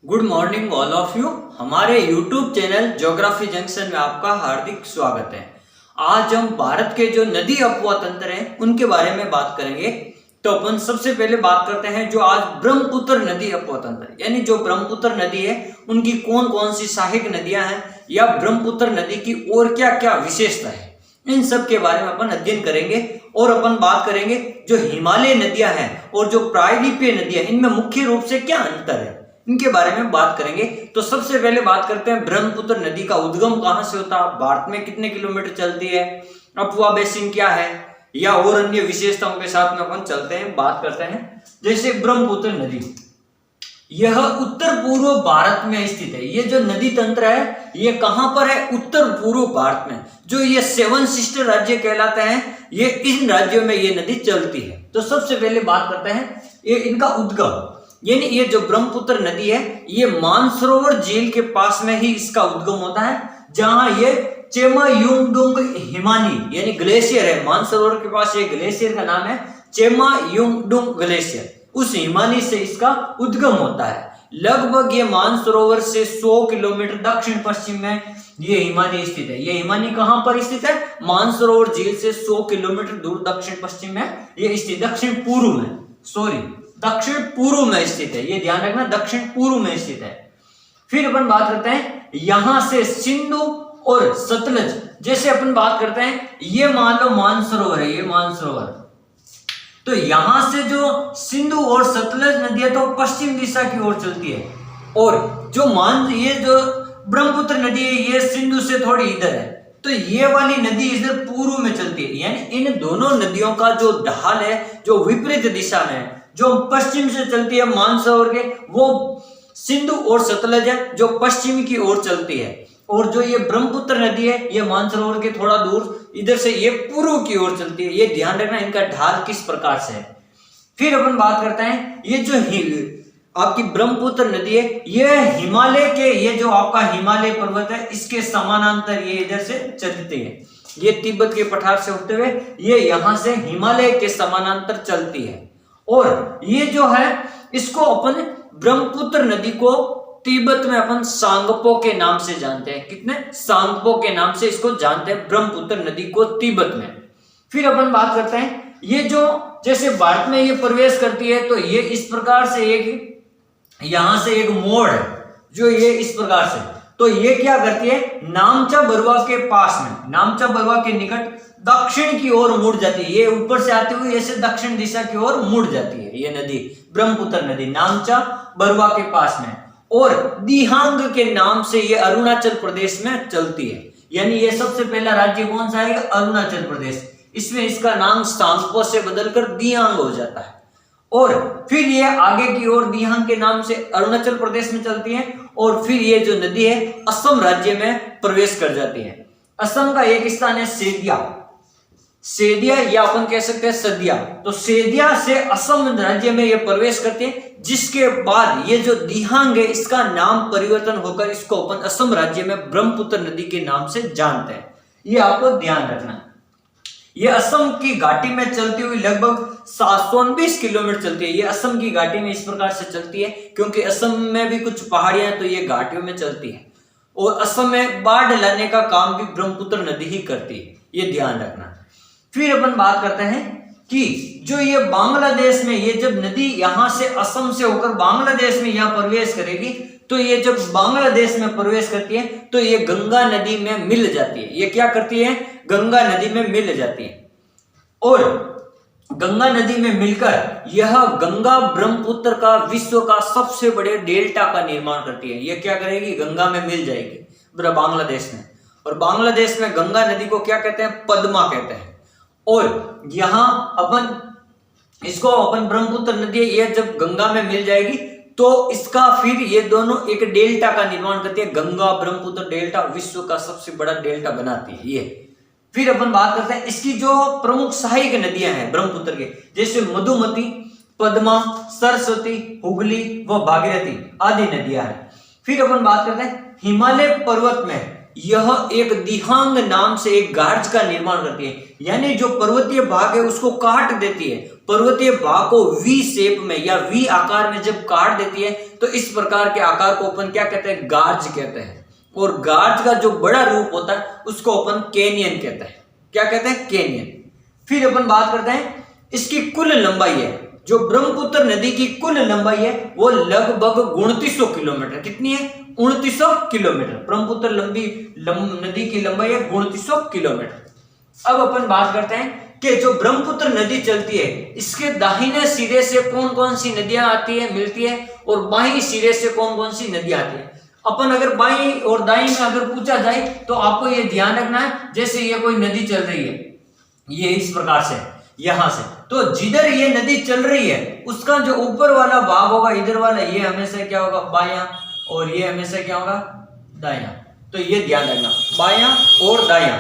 Good morning all of you. हमारे YouTube channel geography junction में आपका हार्दिक स्वागत है। आज हम भारत के जो नदी अपवा तंत्र हैं उनके बारे में बात करेंगे। तो अपन सबसे पहले बात करते हैं जो आज ब्रह्मपुत्र नदी अपवा तंत्र यानी जो ब्रह्मपुत्र नदी है उनकी कौन कौन सी सहायक नदियां हैं या ब्रह्मपुत्र नदी की और क्या क्या विशेषता है, इन सब के बारे में अपन अध्ययन करेंगे। और अपन बात करेंगे जो हिमालय नदियां हैं और जो प्रायद्वीपीय नदियां, इनमें मुख्य रूप से क्या अंतर है, इनके बारे में बात करेंगे। तो सबसे पहले बात करते हैं ब्रह्मपुत्र नदी का उद्गम कहां से होता है, भारत में कितने किलोमीटर चलती है, अपवा बेसिन क्या है, या और अन्य विशेषताओं के साथ में अपन चलते हैं, बात करते हैं। जैसे ब्रह्मपुत्र नदी, यह उत्तर पूर्व भारत में स्थित है। ये जो नदी तंत्र है ये कहां पर है, उत्तर पूर्व भारत में। जो ये 7 सिस्टर राज्य कहलाते हैं, ये इन राज्यों में ये नदी चलती है। तो सबसे पहले बात करते हैं ये इनका उद्गम, यानी ये जो ब्रह्मपुत्र नदी है ये मानसरोवर झील के पास में ही इसका उद्गम होता है, जहां ये चेमायुंगडुंग हिमानी यानी ग्लेशियर है। मानसरोवर के पास ये ग्लेशियर का नाम है चेमायुंगडुंग ग्लेशियर, उस हिमानी से इसका उद्गम होता है। लगभग ये मानसरोवर से 100 किलोमीटर दक्षिण पश्चिम में ये हिमानी स्थित है। ये हिमानी कहां पर स्थित है, मानसरोवर झील से 100 किलोमीटर दूर दक्षिण पश्चिम में ये स्थित, दक्षिण पूर्व में स्थित है। ये ध्यान रखना, दक्षिण पूर्व में स्थित है। फिर अपन बात करते हैं यहां से सिंधु और सतलज, जैसे अपन बात करते हैं ये मान लो मानसरोवर है, ये मानसरोवर, तो यहां से जो सिंधु और सतलज नदियां तो पश्चिम दिशा की ओर चलती है, और जो ये जो ब्रह्मपुत्र नदी है ये सिंधु से थोड़ी इधर है, तो ये वाली नदी इधर पूर्व में चलती है। यानी इन दोनों नदियों का जो ढाल है जो विपरीत दिशा में है, जो पश्चिम से चलती है मानसरोवर के, वो सिंधु और सतलज है जो पश्चिम की ओर चलती है, और जो ये ब्रह्मपुत्र नदी है ये मानसरोवर के थोड़ा दूर इधर से ये पूर्व की ओर चलती है। ये ध्यान रखना इनका ढाल किस प्रकार से है। फिर अपन बात करते हैं ये जो आपकी ब्रह्मपुत्र नदी है ये हिमालय के, ये जो आपका हिमालय पर्वत है इसके समानांतर ये इधर से चलती है। ये तिब्बत के पठार से होते हुए ये यहां से हिमालय के समानांतर चलती है, और ये जो है इसको अपन ब्रह्मपुत्र नदी को तिब्बत में अपन सांगपो के नाम से जानते हैं। कितने, सांगपो के नाम से इसको जानते हैं ब्रह्मपुत्र नदी को तिब्बत में। फिर अपन बात करते हैं ये जो जैसे भारत में ये प्रवेश करती है तो ये इस प्रकार से एक यहां से एक मोड़ है जो ये इस प्रकार से, तो ये क्या करती है नामचा बरुआ के पास में, नामचा बरुआ के निकट दक्षिण की ओर मुड़ जाती है। ये ऊपर से आती हुई ऐसे दक्षिण दिशा की ओर मुड़ जाती है ये नदी, ब्रह्मपुत्र नदी नामचा बरुआ के पास में, और दिहांग के नाम से ये अरुणाचल प्रदेश में चलती है। यानी ये सबसे पहला राज्य कौन सा है, अरुणाचल प्रदेश, इसमें इसका नाम सांगपो से बदलकर दिहांग हो जाता है। और फिर ये आगे की ओर दिहांग के नाम से अरुणाचल प्रदेश में चलती है, और फिर ये जो नदी है असम राज्य में प्रवेश कर जाती है। असम का एक स्थान है सेदिया या अपन कह सकते हैं सदिया, तो सेदिया से असम राज्य में ये प्रवेश करते हैं, जिसके बाद ये जो दिहांग है इसका नाम परिवर्तन होकर इसको अपन असम राज्य में ब्रह्मपुत्र नदी के नाम से जानते हैं। ये आपको ध्यान रखना। ये असम की घाटी में चलती हुई लगभग 720 किलोमीटर चलती है। ये असम की घाटी में इस प्रकार से चलती है क्योंकि असम में भी कुछ पहाड़ियां हैं तो ये घाटियों में चलती है, और असम में बाढ़ लाने का काम भी ब्रह्मपुत्र नदी ही करती है, ये ध्यान रखना। फिर अपन बात करते हैं कि जो ये बांग्लादेश में, ये जब नदी यहां से असम से होकर बांग्लादेश में यहां प्रवेश करेगी, तो ये जब बांग्लादेश में प्रवेश करती है तो ये गंगा नदी में मिल जाती है। ये क्या करती है, गंगा नदी में मिल जाती है, और गंगा नदी में मिलकर यह गंगा ब्रह्मपुत्र का विश्व का सबसे बड़े डेल्टा का निर्माण करती है। यह क्या करेगी, गंगा में मिल जाएगी बांग्लादेश में, और बांग्लादेश में गंगा नदी को क्या कहते हैं, पद्मा कहते हैं। और यहां अपन इसको अपन ब्रह्मपुत्र नदी ये जब गंगा में मिल जाएगी तो इसका फिर ये दोनों एक डेल्टा का निर्माण करती है। गंगा ब्रह्मपुत्र डेल्टा विश्व का सबसे बड़ा डेल्टा बनाती है ये। फिर अपन बात करते हैं इसकी जो प्रमुख सहायक नदियां हैं ब्रह्मपुत्र के, जैसे मधुमती, पद्मा, सरस्वती, हुगली व भागीरथी आदि नदियां हैं। फिर अपन बात करते हैं हिमालय पर्वत में यह एक दिहांग नाम से एक गार्ज का निर्माण करती है, यानी जो पर्वतीय भाग है उसको काट देती है, पर्वतीय भाग को वी शेप में या वी आकार में जब काट देती है तो इस प्रकार के आकार को अपन क्या कहते हैं, गार्ज कहते हैं। और गार्ज का जो बड़ा रूप होता है उसको अपन कैनियन कहते हैं। क्या कहते हैं, कैनियन। फिर अपन बात करते हैं इसकी कुल लंबाई है, जो ब्रह्मपुत्र नदी की कुल लंबाई है वो लगभग 2900 किलोमीटर। कितनी है, 2900 किलोमीटर। ब्रह्मपुत्र नदी की लंबाई है 2900 किलोमीटर। अब अपन बात करते हैं कि जो ब्रह्मपुत्र नदी चलती है इसके दाहिने सिरे से कौन कौन सी नदियां आती है, मिलती है, और बाईं सिरे से कौन कौन सी नदियां आती है। अपन अगर बाईं और दाईं में अगर पूछा जाए तो आपको ये ध्यान रखना है, जैसे ये कोई नदी चल रही है, ये इस प्रकार से यहां से, तो जिधर ये नदी चल रही है उसका जो ऊपर वाला भाग होगा, इधर वाला, ये हमेशा क्या होगा, बायां, और ये हमेशा क्या होगा, दायां। तो ये ध्यान रखना, बायां और दायां,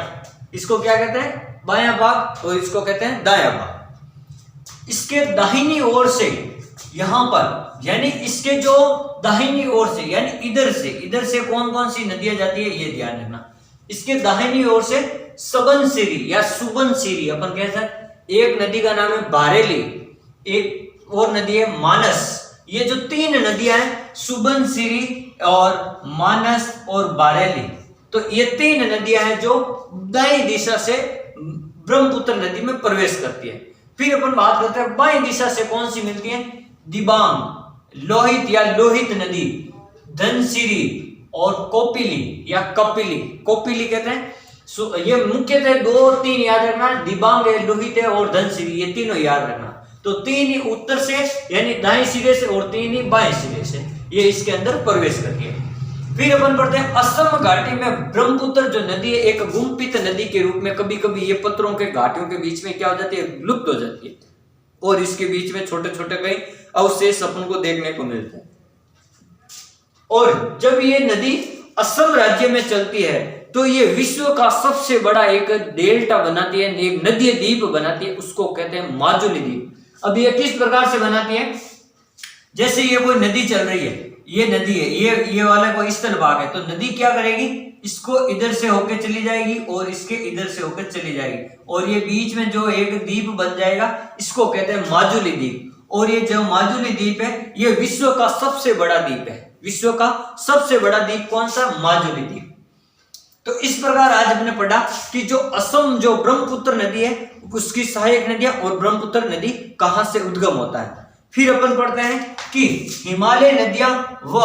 इसको क्या कहते हैं, बायां भाग, और इसको कहते हैं दायां भाग। इसके दाहिनी ओर से यहां पर, यानी इसके जो दाहिनी ओर से, यानी इधर से कौन कौन सी नदियां जाती है ये ध्यान रखना। इसके दाहिनी ओर से सबनसिरी या सुबनसिरी अपन कह सकते। एक नदी का नाम है बारेली, एक और नदी है मानस। ये जो तीन नदियां हैं, सुबनसिरी और मानस और बारेली, तो ये तीन नदियां हैं जो दाईं दिशा से ब्रह्मपुत्र नदी में प्रवेश करती है। फिर अपन बात करते हैं बाईं दिशा से कौन सी मिलती है, दिबांग, लोहित या लोहित नदी, धनसिरी और कोपिली या कपिली। कोपिली कहते हैं। ये मुख्यतः 2-3 याद रखना, दिबांग है, लोहित है और धनसिरी, ये तीनों याद रखना। तो 3 ही उत्तर से यानी दाएं सिरे से और 3 ही बाएं सिरे से ये इसके अंदर प्रवेश करती है। फिर अपन पढ़ते हैं असम घाटी में ब्रह्मपुत्र जो नदी है एक गुम्फित नदी के रूप में, कभी कभी ये पत्थरों के घाटियों के बीच में क्या हो जाती है, लुप्त हो जाती है, और इसके बीच में छोटे छोटे कई अवशेष अपन को देखने को मिलते हैं। और जब ये नदी असम राज्य में चलती है तो ये विश्व का सबसे बड़ा एक डेल्टा बनाती है, एक नदी द्वीप बनाती है, उसको कहते हैं माजुली द्वीप। अब ये किस प्रकार से बनाती है, जैसे ये कोई नदी चल रही है, ये नदी है, ये वाला कोई स्थल भाग है, तो नदी क्या करेगी, इसको इधर से होकर चली जाएगी और इसके इधर से होकर चली जाएगी, और ये बीच में जो एक द्वीप बन जाएगा इसको कहते हैं माजुली द्वीप। और ये जो माजुली द्वीप है ये विश्व का सबसे बड़ा द्वीप है। विश्व का सबसे बड़ा द्वीप कौन सा, माजुली द्वीप। तो इस प्रकार आज हमने पढ़ा कि जो असम जो ब्रह्मपुत्र नदी है उसकी सहायक नदियां और ब्रह्मपुत्र नदी कहां से उद्गम होता है। फिर अपन पढ़ते हैं कि हिमालय नदियां व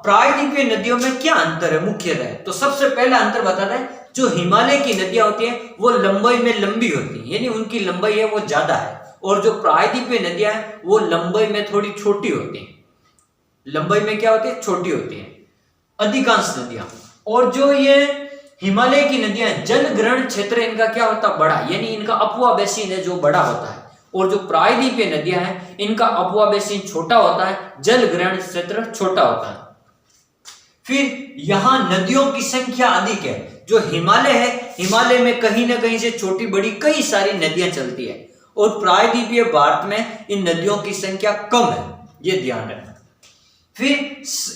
प्रायद्वीपीय नदियों में क्या अंतर है मुख्यतः। तो सबसे पहला अंतर बताते हैं, जो हिमालय की नदियां होती हैं वो लंबाई में लंबी होती है, यानी उनकी लंबाई है वो ज्यादा है, और जो प्रायद्वीपीय नदियां हैं वो लंबाई में थोड़ी छोटी होती है। लंबाई में क्या होती है, छोटी होती है अधिकांश नदियां। और जो ये हिमालय की नदियां जल ग्रहण क्षेत्र इनका क्या होता है, बड़ा, यानी इनका अपुआ बेसिन है जो बड़ा होता है, और जो प्रायद्वीपीय नदियां हैं इनका अपुआ बेसिन छोटा होता है, जल ग्रहण क्षेत्र छोटा होता है। फिर यहाँ नदियों की संख्या अधिक है। जो हिमालय है, हिमालय में कहीं ना कहीं से छोटी बड़ी कई सारी नदियां चलती है, और प्रायद्वीपीय भारत में इन नदियों की संख्या कम है, ये ध्यान रखना। फिर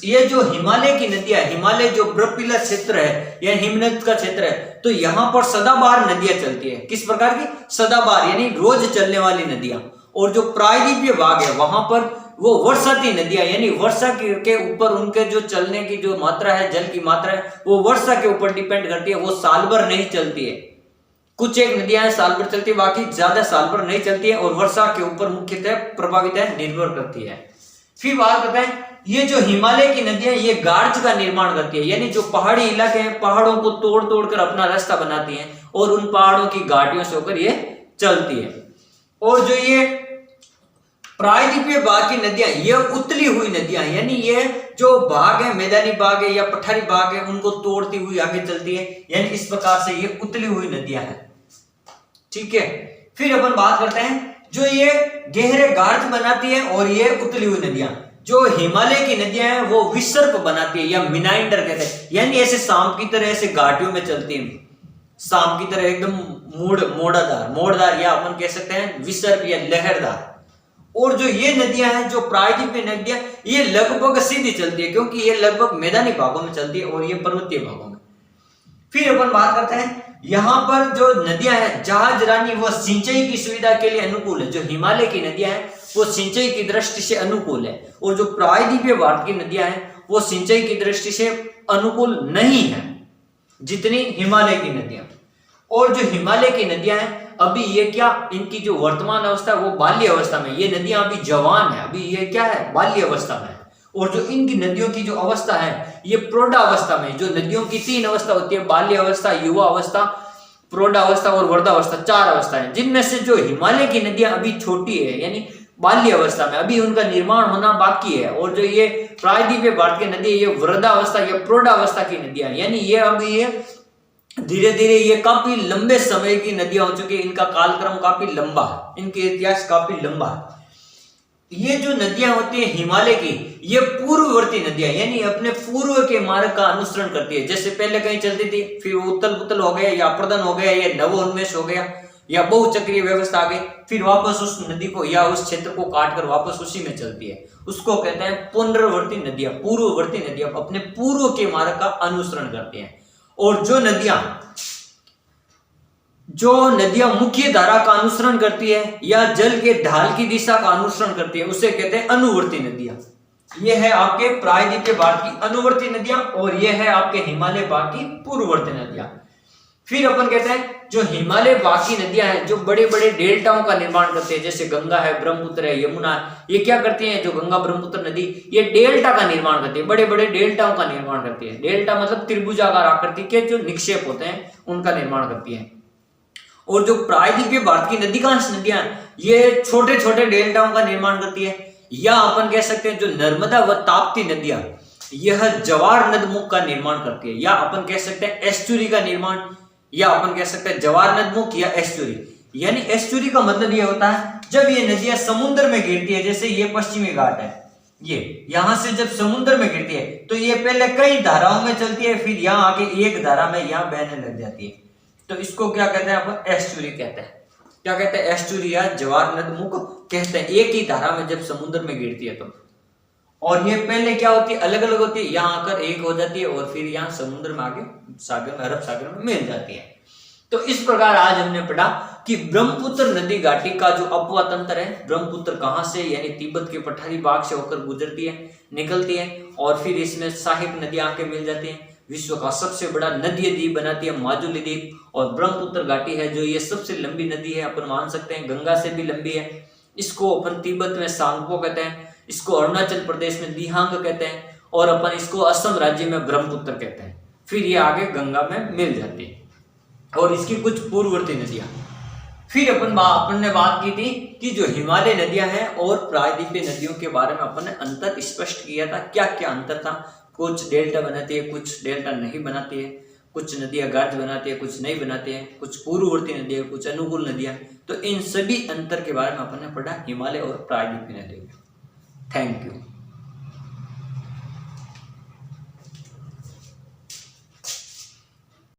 ये जो हिमालय की नदियां, हिमालय जो बर्फीला क्षेत्र है या हिमनद का क्षेत्र है, तो यहाँ पर सदाबहार नदियां चलती है। किस प्रकार की, सदाबहार, यानी रोज चलने वाली नदियां। और जो प्रायद्वीपीय भाग है वहां पर वो वर्षाती नदियां, यानी वर्षा के ऊपर उनके जो चलने की जो मात्रा है, जल की मात्रा है, वो वर्षा के ऊपर डिपेंड करती है, वो साल भर नहीं चलती है। कुछ एक नदियां साल भर चलती है, बाकी ज्यादा साल भर नहीं चलती है, और वर्षा के ऊपर मुख्यतः प्रभावित है, निर्भर करती है। फिर बात करते हैं, ये जो हिमालय की नदियां ये गार्ज का निर्माण करती है, यानी जो पहाड़ी इलाके हैं पहाड़ों को तोड़ तोड़ कर अपना रास्ता बनाती हैं, और उन पहाड़ों की घाटियों से होकर ये चलती है। और जो ये प्रायद्वीपीय भाग की नदियां ये उतली हुई नदियां, यानी ये जो भाग है, मैदानी भाग है या पठारी भाग है, उनको तोड़ती हुई आगे चलती है, यानी इस प्रकार से ये उतली हुई नदियां हैं। ठीक है। फिर अपन बात करते हैं जो ये गहरे गार्ज बनाती है और ये उतली हुई नदियां। जो हिमालय की नदियां हैं वो विसर्प बनाती है या मिनाइंडर कहते हैं, यानी ऐसे सांप की तरह ऐसे घाटियों में चलती है, सांप की तरह एकदम मोड़दार या अपन कह सकते हैं विसर्प या लहरदार। और जो ये नदियां हैं, जो प्रायद्वीपीय नदियां, ये लगभग सीधी चलती है, क्योंकि ये लगभग मैदानी भागों में चलती है और ये पर्वतीय भागों में। फिर अपन बात करते हैं यहाँ पर जो नदियां हैं जहाज रानी वो सिंचाई की सुविधा के लिए अनुकूल है। जो हिमालय की नदियां हैं वो सिंचाई की दृष्टि से अनुकूल है, और जो प्रायद्वीपीय भारत की नदियां हैं वो सिंचाई की दृष्टि से अनुकूल नहीं है जितनी हिमालय की नदियां। और जो हिमालय की नदियां हैं अभी ये क्या, इनकी जो वर्तमान अवस्था है वो बाल्य अवस्था में, ये नदियां अभी जवान है, अभी ये क्या है, बाल्य अवस्था में। और जो इनकी नदियों की जो अवस्था है ये प्रौढ़ावस्था में। जो नदियों की 3 अवस्था होती है, बाल्य अवस्था, युवा अवस्था, प्रौढ़ावस्था और वृद्धावस्था, 4 अवस्था है, जिनमें से जो हिमालय की नदियां अभी छोटी है यानी बाल्य अवस्था में, अभी उनका निर्माण होना बाकी है। और जो ये प्रायद्वीपीय भारत की नदी है ये वृद्धावस्था या प्रौढ़ावस्था की नदियां यानी ये अभी ये धीरे धीरे ये काफी लंबे समय की नदियां हो चुकी है, इनका कालक्रम काफी लंबा है, इनके इतिहास काफी लंबा है। ये जो नदियां होती है हिमालय की, ये पूर्ववर्ती नदियां यानी अपने पूर्व के मार्ग का अनुसरण करती है। जैसे पहले कहीं चलती थी, फिर उत्तल पुतल हो गया या अप्रदन हो गया या नवोन्मेष हो गया या बहुचक्रीय व्यवस्था आ गई, फिर वापस उस नदी को या उस क्षेत्र को काट कर वापस उसी में चलती है। उसको कहते हैं पुनर्वर्ती नदियां, पूर्ववर्ती नदियां अपने पूर्व के मार्ग का अनुसरण करती हैं। और जो नदियां मुख्य धारा का अनुसरण करती है या जल के ढाल की दिशा का अनुसरण करती है उसे कहते हैं अनुवर्ती नदियां। ये है आपके प्रायद्वीपीय भारत की अनुवर्ती नदियां और ये है आपके हिमालय भाग की पूर्ववर्ती नदियां। फिर अपन कहते हैं जो हिमालय भाग की नदियां हैं जो बड़े बड़े डेल्टाओं का निर्माण करते हैं, जैसे गंगा है, ब्रह्मपुत्र है, यमुना है, ये क्या करती हैं, जो गंगा ब्रह्मपुत्र नदी ये डेल्टा का निर्माण करती है, बड़े बड़े डेल्टाओं का निर्माण करती है। डेल्टा मतलब त्रिभुजाकार आकृति के जो निक्षेप होते हैं उनका निर्माण करती है। और जो प्रायद्वीपीय भारत की अधिकांश नदियां ये छोटे छोटे डेल्टाओं का निर्माण करती है, या अपन कह सकते हैं जो नर्मदा व ताप्ती नदियां यह जवार नदमुख का निर्माण करती है, या अपन कह सकते हैं एस्चुरी का निर्माण, या अपन कह सकते हैं जवार नदमुख या एस्चुरी। यानी एस्चुरी का मतलब ये होता है जब ये नदियां समुद्र में गिरती है, जैसे ये पश्चिमी घाट है, ये यहां से जब समुद्र में गिरती है तो ये पहले कई धाराओं में चलती है, फिर यहां आके एक धारा में यहां बहने लग जाती है, तो इसको क्या कहते हैं अपन, एस्चुरी कहते हैं। क्या कहते हैं, एस्चुरी या जवार नदमुख कहते हैं, एक ही धारा में जब समुद्र में गिरती है तो। और ये पहले क्या होती है, अलग अलग होती है, यहाँ आकर एक हो जाती है और फिर यहाँ समुद्र में आगे सागर में, अरब सागर में मिल जाती है। तो इस प्रकार आज हमने पढ़ा कि ब्रह्मपुत्र नदी घाटी का जो अपवा तंत्र है, ब्रह्मपुत्र कहाँ से यानी तिब्बत के पठारी भाग से होकर गुजरती है, निकलती है, और फिर इसमें सहायक नदियां आके मिल जाती हैं। विश्व का सबसे बड़ा नदी द्वीप बनाती है माजुली द्वीप, और ब्रह्मपुत्र घाटी है जो ये सबसे लंबी नदी है, अपन मान सकते हैं गंगा से भी लंबी है। इसको अपन तिब्बत में सांगपो कहते हैं, इसको अरुणाचल प्रदेश में दिहांग कहते हैं, और अपन इसको असम राज्य में ब्रह्मपुत्र कहते हैं। फिर ये आगे गंगा में मिल जाती है, और इसकी कुछ पूर्ववर्ती नदियां। फिर अपन ने बात की थी कि जो हिमालय नदियां हैं और प्रायद्वीपीय नदियों के बारे में अपन ने अंतर स्पष्ट किया था, क्या क्या अंतर था। कुछ डेल्टा बनाती है, कुछ डेल्टा नहीं बनाती है, कुछ नदियां गर्ज बनाती है, कुछ नहीं बनाती है, कुछ पूर्ववर्ती नदियां, कुछ अनुकूल नदियां। तो इन सभी अंतर के बारे में अपन ने पढ़ा हिमालय और प्रायद्वीपीय नदियों में। Thank you.